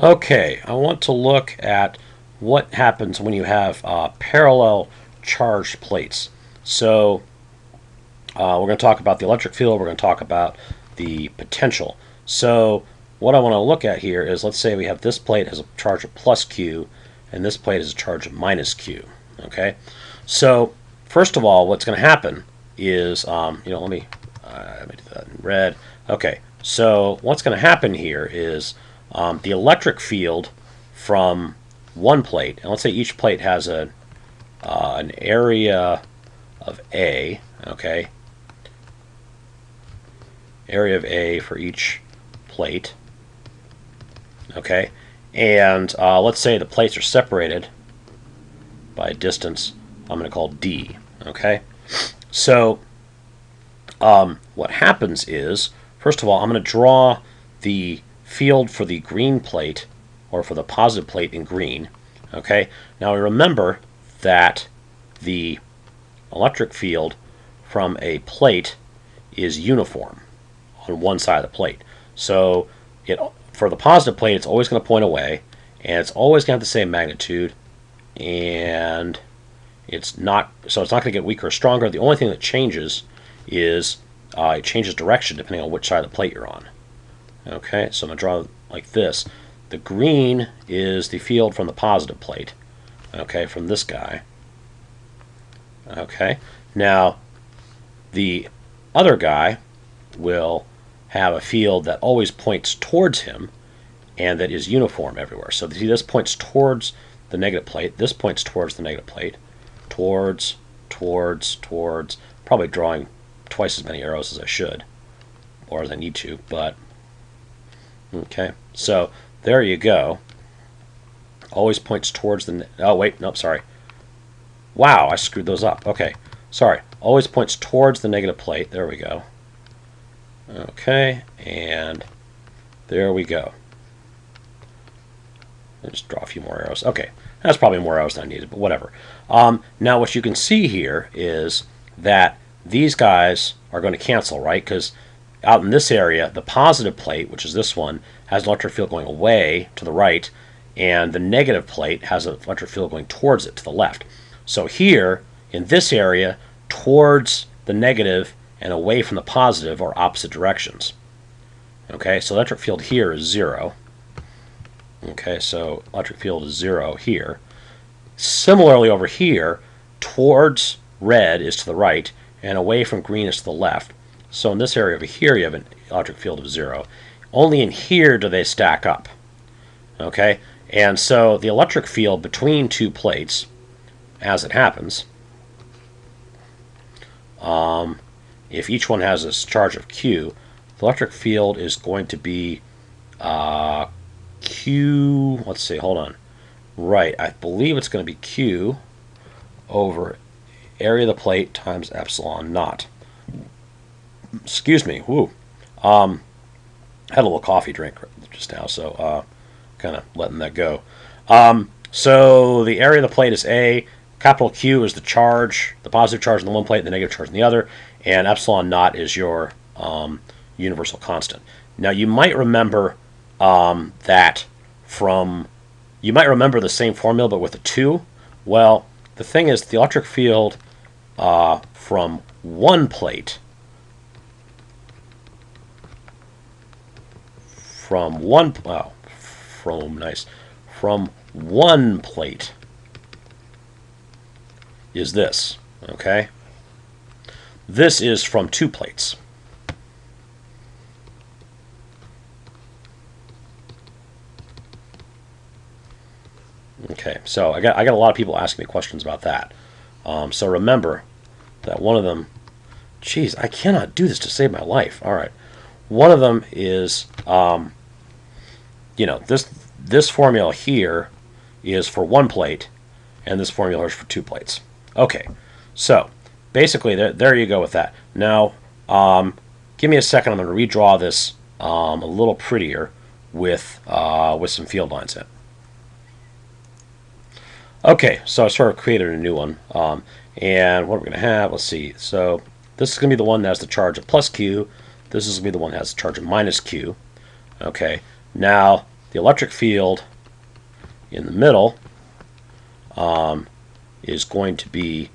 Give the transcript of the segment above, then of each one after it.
Okay, I want to look at what happens when you have parallel charged plates. So we're going to talk about the electric field. We're going to talk about the potential. So what I want to look at here is, let's say we have this plate has a charge of plus Q, and this plate has a charge of minus Q. Okay, so first of all, what's going to happen is, let me do that in red. Okay, so what's going to happen here is the electric field from one plate, and let's say each plate has an area of A, okay, area of A for each plate, okay, and let's say the plates are separated by a distance I'm going to call D, okay. So what happens is, first of all, I'm going to draw the field for the green plate, or for the positive plate in green. Okay. Now remember that the electric field from a plate is uniform on one side of the plate. So for the positive plate, it's always going to point away, and it's always going to have the same magnitude, and it's not going to get weaker or stronger. The only thing that changes is it changes direction depending on which side of the plate you're on. Okay, so I'm going to draw like this. The green is the field from the positive plate, okay, from this guy. Okay, now the other guy will have a field that always points towards him and that is uniform everywhere. So see, this points towards the negative plate, this points towards the negative plate, towards, probably drawing twice as many arrows as I should, or as I need to, but okay, so there you go. Always points towards the, oh wait, nope, sorry. Wow, I screwed those up. Okay, sorry. Always points towards the negative plate. There we go. Okay, and there we go. I'll just draw a few more arrows. Okay, that's probably more arrows than I needed, but whatever. Now what you can see here is that these guys are going to cancel, right? Because out in this area, the positive plate, which is this one, has an electric field going away to the right, and the negative plate has an electric field going towards it to the left. So here, in this area, towards the negative and away from the positive are opposite directions. Okay, so electric field here is 0. Okay, so electric field is 0 here. Similarly over here, towards red is to the right, and away from green is to the left. So in this area over here, you have an electric field of 0. Only in here do they stack up. Okay, and so the electric field between two plates, as it happens, if each one has a charge of Q, the electric field is going to be Q, let's see, hold on. Right, I believe it's going to be Q over area of the plate times epsilon naught. Excuse me, whoo. Had a little coffee drink just now, so kind of letting that go. So the area of the plate is A. Capital Q is the charge, the positive charge on the one plate, and the negative charge on the other, and epsilon naught is your universal constant. Now you might remember that from, you might remember the same formula but with a 2. Well, the thing is, the electric field from one plate, from one plate is this, okay? This is from two plates. Okay, so I got a lot of people asking me questions about that. So remember that one of them, geez, I cannot do this to save my life. All right, one of them is, this formula here is for one plate, and this formula is for two plates. Okay, so basically there you go with that. Now, give me a second. I'm going to redraw this a little prettier with some field lines in. Okay, so I sort of created a new one. And what we're going to have, let's see. So this is going to be the one that has the charge of plus Q. This is going to be the one that has the charge of minus Q. Okay, now the electric field in the middle is going to be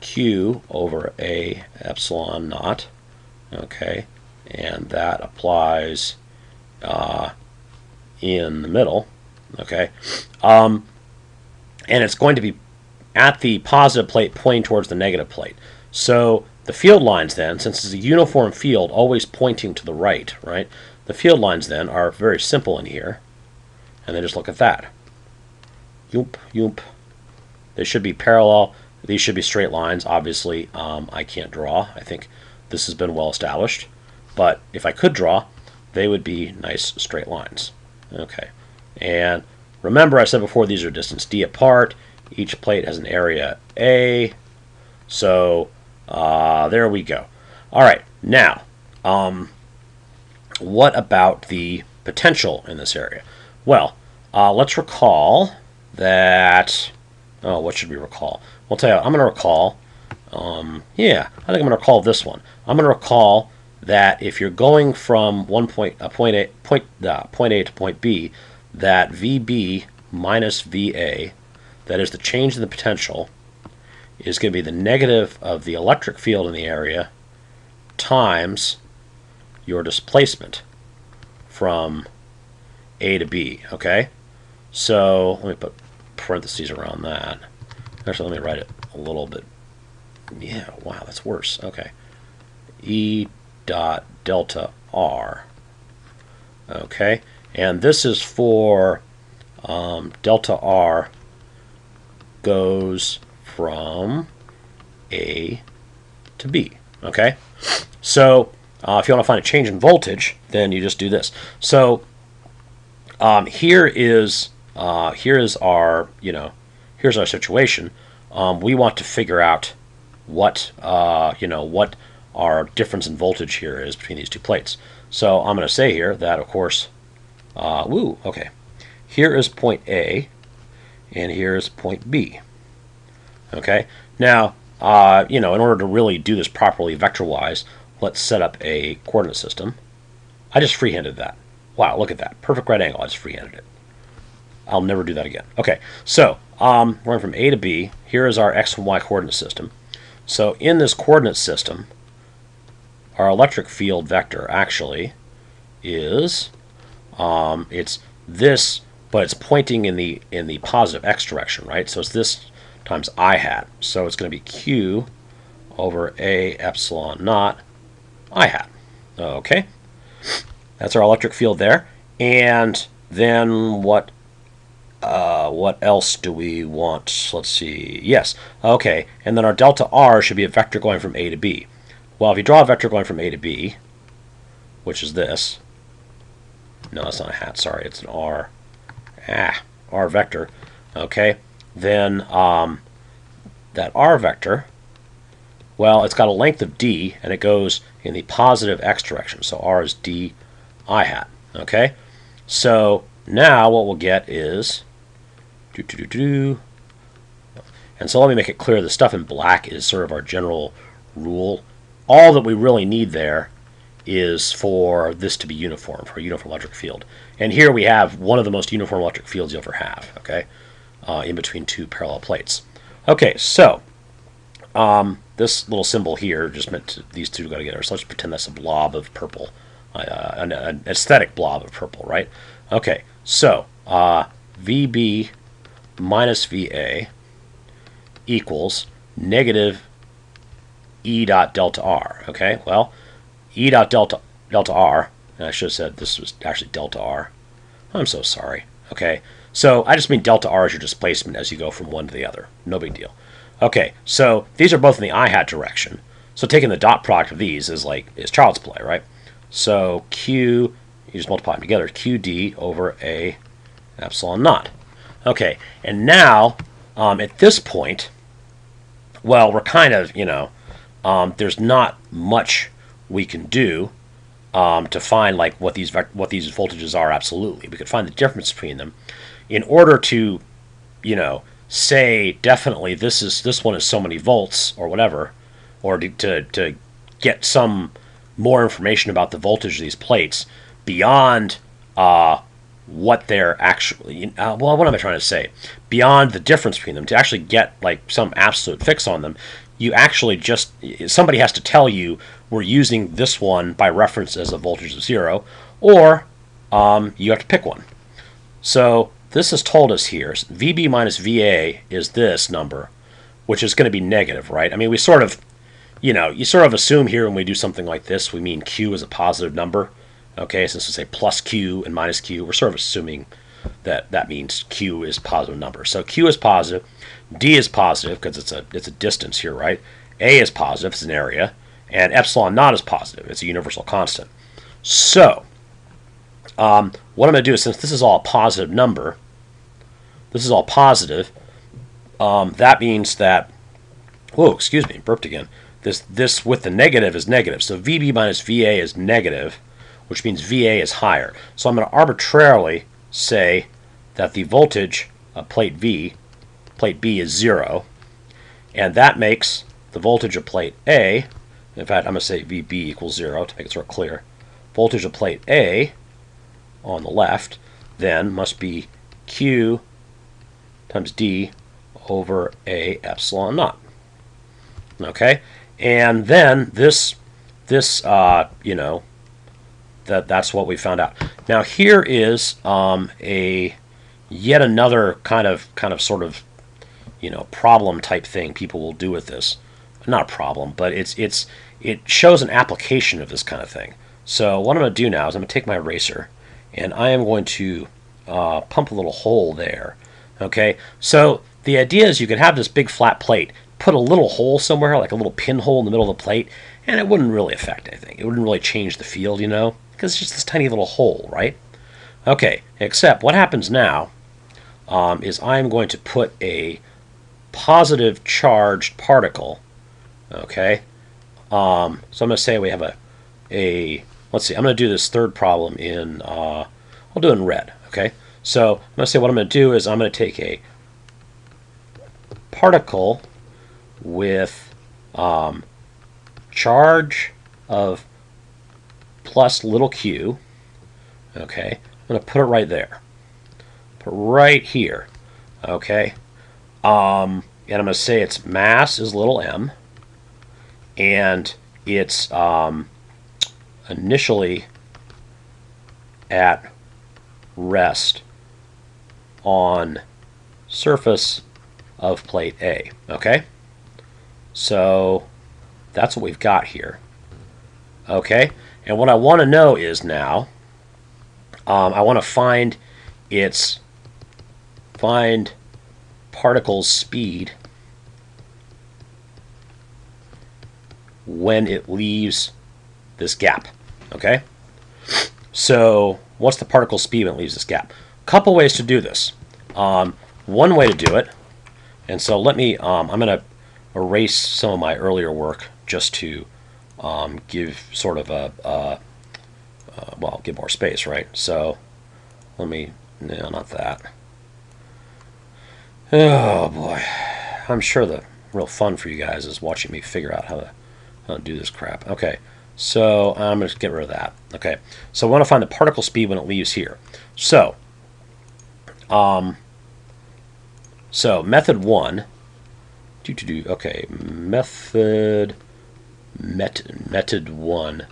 Q over A epsilon naught. Okay, and that applies in the middle. Okay, and it's going to be at the positive plate pointing towards the negative plate. So the field lines then, since it's a uniform field always pointing to the right, the field lines then are very simple in here. And then just look at that. Yoop, yoop. They should be parallel. These should be straight lines. Obviously, I can't draw. I think this has been well established. But if I could draw, they would be nice straight lines. Okay. And remember, I said before, these are distance d apart. Each plate has an area A. So there we go. All right. Now, what about the potential in this area? Well, let's recall that. Oh, what should we recall? We'll tell you. I'm going to recall. Yeah, I think I'm going to recall this one. I'm going to recall that if you're going from point A to point B, that VB minus VA, that is the change in the potential, is going to be the negative of the electric field in the area times your displacement from A to B. Okay, so let me put parentheses around that. Actually, let me write it a little bit. Yeah, wow, that's worse. Okay, E dot delta R. Okay, and this is for delta R goes from A to B. Okay, so if you want to find a change in voltage, then you just do this. So here is our here's our situation. We want to figure out what what our difference in voltage here is between these two plates. So I'm going to say here that, of course, okay, here is point A, and here is point B. Okay, now in order to really do this properly vector-wise, let's set up a coordinate system. I just freehanded that. Wow, look at that. Perfect right angle. I just freehanded it. I'll never do that again. Okay, so we're going from A to B. Here is our x and y coordinate system. So in this coordinate system, our electric field vector actually is it's this, but it's pointing in the positive x direction, right? So it's this times I hat. So it's going to be Q over A epsilon naught I hat. Okay, that's our electric field there. And then what else do we want? Let's see. Yes. Okay. And then our delta R should be a vector going from A to B. Well, if you draw a vector going from A to B, which is this. No, that's not a hat. Sorry, it's an R. R vector. Okay. Then that R vector, well, it's got a length of d, and it goes in the positive x direction. So R is d I hat. Okay. So now what we'll get is and so let me make it clear, the stuff in black is sort of our general rule. All that we really need there is for this to be uniform, for a uniform electric field. And here we have one of the most uniform electric fields you'll ever have, okay, in between two parallel plates. Okay, so this little symbol here just meant these two to go together. So let's pretend that's a blob of purple, an aesthetic blob of purple, right? Okay, so VB minus VA equals negative E dot delta R. Okay, well, E dot delta R, and I should have said this was actually delta R. I'm so sorry. Okay, so I just mean delta R is your displacement as you go from one to the other. No big deal. Okay, so these are both in the I hat direction. So taking the dot product of these is child's play, right? So Q, you just multiply them together, QD over A epsilon naught. Okay, and now at this point, well, we're kind of, there's not much we can do to find like what these voltages are absolutely. We could find the difference between them in order to, say definitely this one is so many volts or whatever, or to get some more information about the voltage of these plates beyond what they're actually, well, what am I trying to say? Beyond the difference between them, to actually get like some absolute fix on them, you actually just, somebody has to tell you we're using this one by reference as a voltage of 0, or you have to pick one. So this has told us here, VB minus VA is this number, which is going to be negative, right? I mean, we sort of, you sort of assume here when we do something like this, we mean Q is a positive number. Okay, since we say plus Q and minus Q, we're sort of assuming that that means Q is a positive number. So Q is positive, D is positive because it's a distance here, right? A is positive, it's an area, and epsilon naught is positive, it's a universal constant. So what I'm going to do is, since this is all a positive number, this is all positive, that means that, whoa, excuse me, burped again. This with the negative is negative. So VB minus VA is negative, which means VA is higher. So I'm going to arbitrarily say that the voltage of plate B is 0, and that makes the voltage of plate A, in fact, I'm going to say VB equals 0 to make it sort of clear. Voltage of plate A on the left then must be Q times D over A epsilon naught. Okay? And then this that's what we found out. Now here is yet another kind of sort of problem type thing people will do with this. Not a problem, but it shows an application of this kind of thing. So what I'm going to do now is I'm going to take my eraser and I am going to pump a little hole there. Okay, so the idea is you could have this big flat plate, put a little hole somewhere, like a little pinhole in the middle of the plate, and it wouldn't really affect anything. It wouldn't really change the field, because it's just this tiny little hole, right? Okay, except what happens now is I'm going to put a positive charged particle, okay? So I'm going to say we have let's see, I'm going to do this third problem in, I'll do it in red, okay? So I'm going to say what I'm going to do is I'm going to take a particle with charge of plus little q, okay? I'm going to put it right there. Put it right here, okay? And I'm going to say its mass is little m, and it's initially at rest on surface of plate A, okay? So that's what we've got here, okay? And what I want to know is now, I want to find particle's speed when it leaves this gap, okay? So what's the particle speed when it leaves this gap? A couple ways to do this. One way to do it, and so let me, I'm going to erase some of my earlier work just to give sort of well, give more space, right? So let me, no, not that. Oh boy, I'm sure the real fun for you guys is watching me figure out how to do this crap. Okay, so I'm going to get rid of that. Okay, so I want to find the particle speed when it leaves here. So, method one. Okay, method one.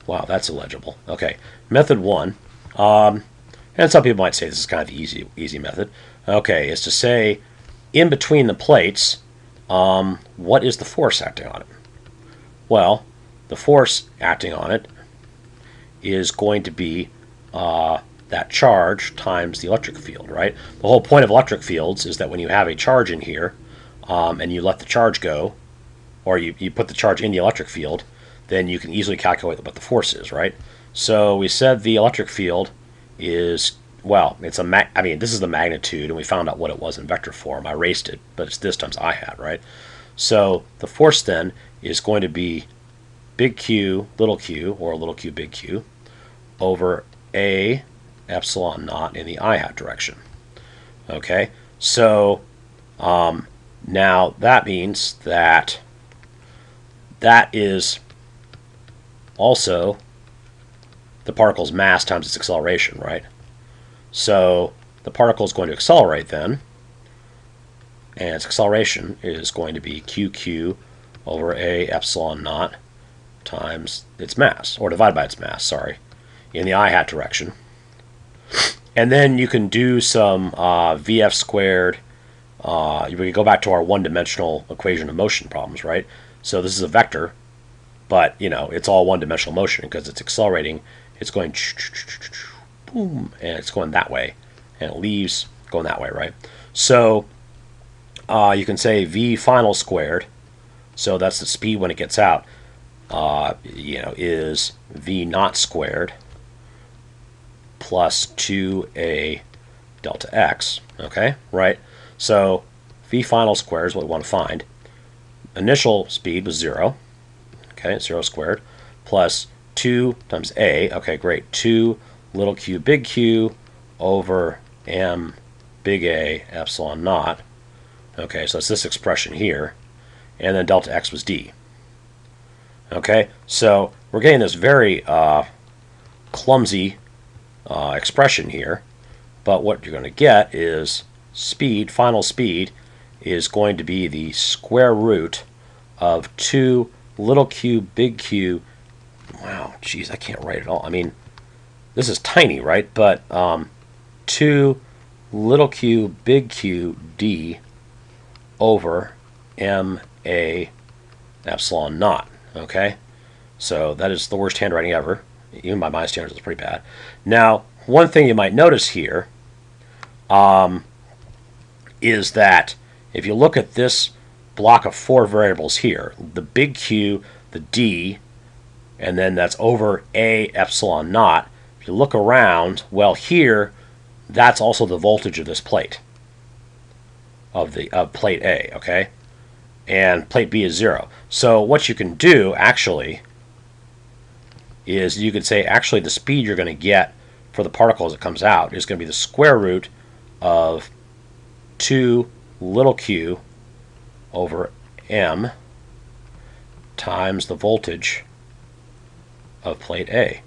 Wow, that's illegible. Okay, method one. And some people might say this is kind of the easy method. Okay, is to say in between the plates, what is the force acting on it? Well, the force acting on it is going to be that charge times the electric field, right? The whole point of electric fields is that when you have a charge in here and you let the charge go, or you put the charge in the electric field, then you can easily calculate what the force is, right? So we said the electric field is, well, it's I mean, this is the magnitude, and we found out what it was in vector form. I erased it, but it's this times I hat, right? So the force then is going to be big Q, or little q, big Q, over A epsilon naught in the I hat direction. Okay, so now that means that that is also the particle's mass times its acceleration, right? So the particle is going to accelerate then, and its acceleration is going to be qq over a epsilon naught times its mass, or divided by its mass, sorry, in the I hat direction. And then you can do some VF squared. We can go back to our one-dimensional equation of motion problems, right? So this is a vector, but it's all one-dimensional motion because it's accelerating. It's going boom, and it's going that way, and it leaves going that way, right? So you can say v final squared. So that's the speed when it gets out. Is v naught squared plus 2a delta x, okay, right? So v final squared is what we want to find. Initial speed was 0, okay, 0 squared, plus 2 times a, okay, great, 2 little q big Q over m big A epsilon naught, okay, so it's this expression here, and then delta x was d. Okay, so we're getting this very clumsy expression here, but what you're going to get is speed, final speed, is going to be the square root of 2 little q big Q. Wow, geez, I can't write it all. I mean, this is tiny, right? But 2 little q big Q d over m a epsilon naught. Okay, so that is the worst handwriting ever. Even by my standards, it's pretty bad. Now, one thing you might notice here is that if you look at this block of 4 variables here, the big Q, the d, and then that's over a epsilon naught. If you look around, well, here, that's also the voltage of this plate, of plate A, okay? And plate B is 0. So what you can do, actually, is you could say, actually, the speed you're going to get for the particle as it comes out is going to be the square root of 2 little q over m times the voltage of plate A.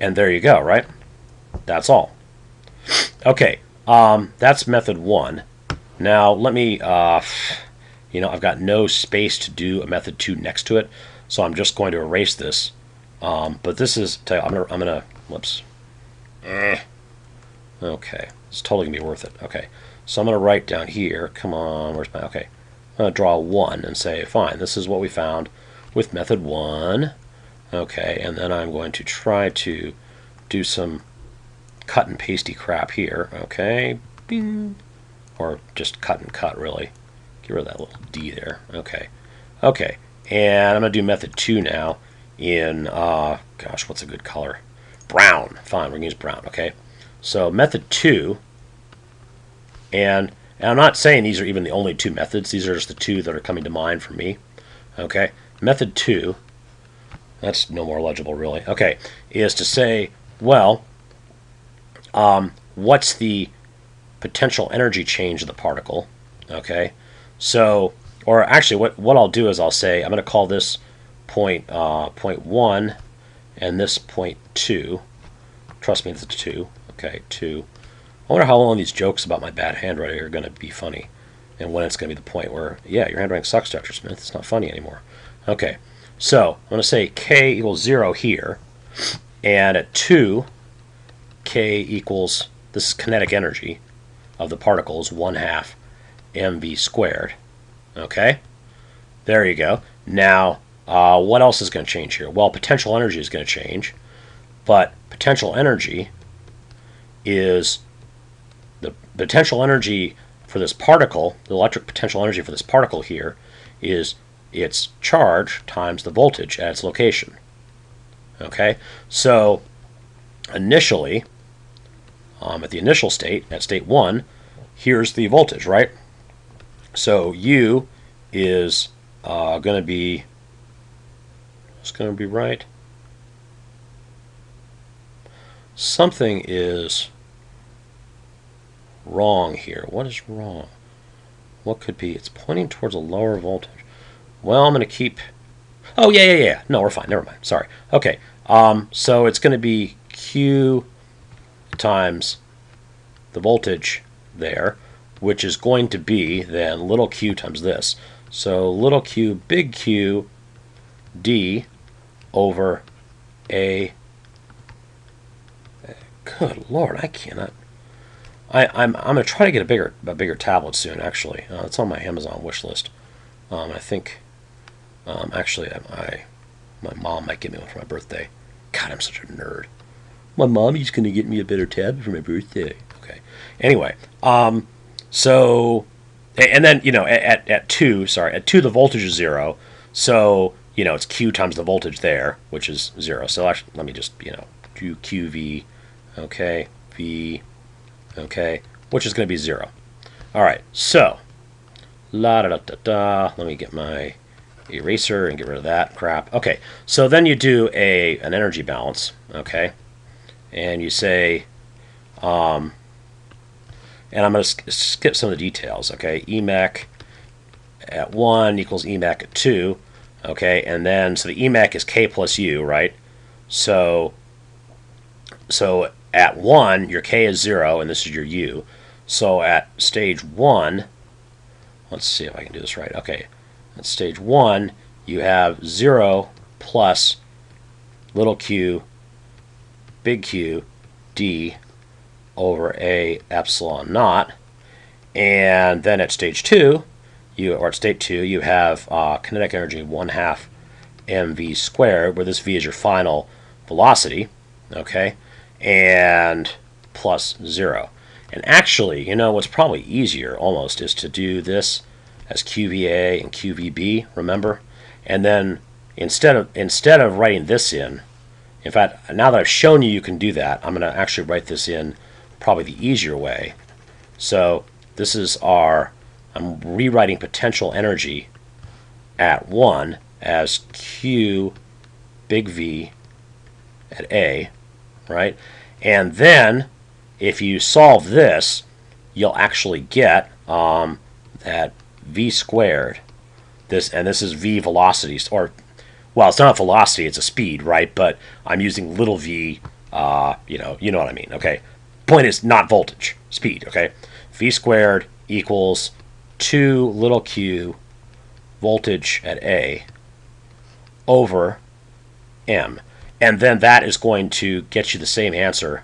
And there you go, right? That's all. Okay, that's method 1. Now let me, I've got no space to do a method 2 next to it, so I'm just going to erase this. But this is, I'm gonna, whoops. Okay, it's totally gonna be worth it. Okay, so I'm gonna write down here. Come on, where's my? Okay, I'm gonna draw 1 and say, fine, this is what we found with method 1. Okay, and then I'm going to try to do some cut and pasty crap here. Okay, bing. Or just cut and cut, really. Get rid of that little d there. Okay. Okay. And I'm going to do method 2 now in, gosh, what's a good color? Brown. Fine, we're going to use brown, okay? So method 2, and I'm not saying these are even the only 2 methods. These are just the 2 that are coming to mind for me. Okay. Method 2, that's no more legible, really. Okay, is to say, well, what's the potential energy change of the particle? Okay, so, or actually, what I'll do is I'll say I'm going to call this point 1, and this point 2. Trust me, it's 2. Okay, 2. I wonder how long these jokes about my bad handwriting are going to be funny, and when it's going to be the point where, yeah, your handwriting sucks, Dr. Smith. It's not funny anymore. Okay, so I'm going to say k equals 0 here, and at 2, k equals, this is kinetic energy of the particles, 1/2 mv squared. Okay, there you go. Now, what else is going to change here? Well, potential energy is going to change, but potential energy is the potential energy for this particle, the electric potential energy for this particle here, is its charge times the voltage at its location. Okay, so initially, at the initial state, at state 1, here's the voltage, right? So U is going to be, it's going to be right. Something is wrong here. What is wrong? What could be? It's pointing towards a lower voltage. Well, I'm going to keep, oh, yeah. No, we're fine. Never mind. Sorry. Okay. So it's going to be Q times the voltage there, which is going to be then little q times this. So little q, big Q, D over A. Good Lord, I cannot. I'm gonna try to get a bigger tablet soon. Actually, it's on my Amazon wish list. I think actually my mom might get me one for my birthday. God, I'm such a nerd. My mommy's gonna get me a better tablet for my birthday. Okay. Anyway, so and then at 2 the voltage is 0. So it's Q times the voltage there, which is 0. So actually, let me just do QV. Okay, V, okay, which is going to be 0. All right, so, let me get my eraser and get rid of that crap. Okay, so then you do an energy balance, okay, and you say, and I'm going to skip some of the details, okay, EMAC at 1 equals EMAC at 2, okay, and then, so the EMAC is K plus U, right, so at 1, your K is 0, and this is your U. So at stage 1, let's see if I can do this right. Okay, at stage 1, you have 0 plus little q, big Q, D over A epsilon naught. And then at stage 2, at state 2, you have kinetic energy 1/2 mv squared, where this v is your final velocity. Okay, and plus 0. And actually, what's probably easier almost is to do this as QVA and QVB, remember? And then instead of writing this in fact, now that I've shown you can do that, I'm going to actually write this in probably the easier way. So this is I'm rewriting potential energy at 1 as Q big V at A, right? And then if you solve this, you'll actually get that v squared. This is v velocity, or well, it's not a velocity, it's a speed, right? But I'm using little v. You know what I mean. Okay. Point is not voltage, speed. Okay. V squared equals 2 little q voltage at A over m. And then that is going to get you the same answer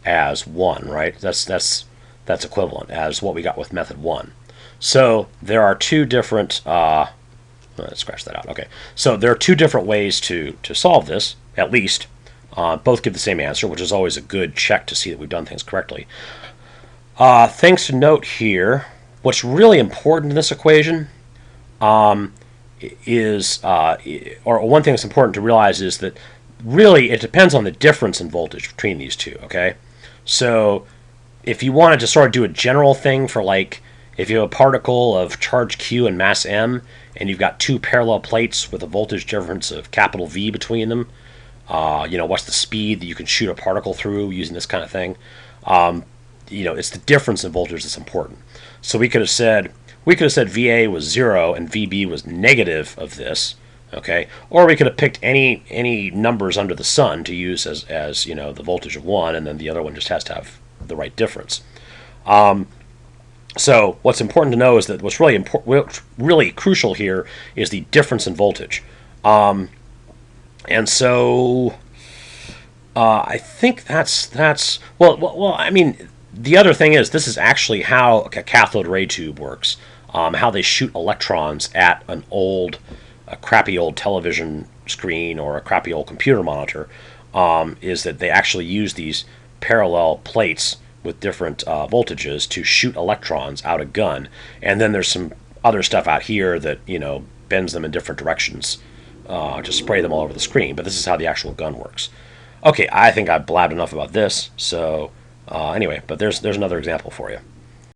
as 1, right? That's equivalent as what we got with method 1. So there are two different, let's scratch that out. Okay, so there are two different ways to solve this, at least. Both give the same answer, which is always a good check to see that we've done things correctly. Things to note here, what's really important in this equation is, or one thing that's important to realize is that really it depends on the difference in voltage between these two, okay? So if you wanted to sort of do a general thing for, like, if you have a particle of charge Q and mass M, and you've got two parallel plates with a voltage difference of capital V between them, what's the speed that you can shoot a particle through using this kind of thing? It's the difference in voltage that's important. So we could have said VA was 0 and VB was negative of this, okay? Or we could have picked any numbers under the sun to use as the voltage of 1, and then the other one just has to have the right difference. So what's important to know is that what's really crucial here is the difference in voltage. And so I think that's well. I mean, the other thing is this is actually how a cathode ray tube works. How they shoot electrons at a crappy old television screen or a crappy old computer monitor, is that they actually use these parallel plates with different voltages to shoot electrons out a gun, and then there's some other stuff out here that bends them in different directions to spray them all over the screen. But this is how the actual gun works. Okay, I think I've blabbed enough about this. So anyway, but there's another example for you.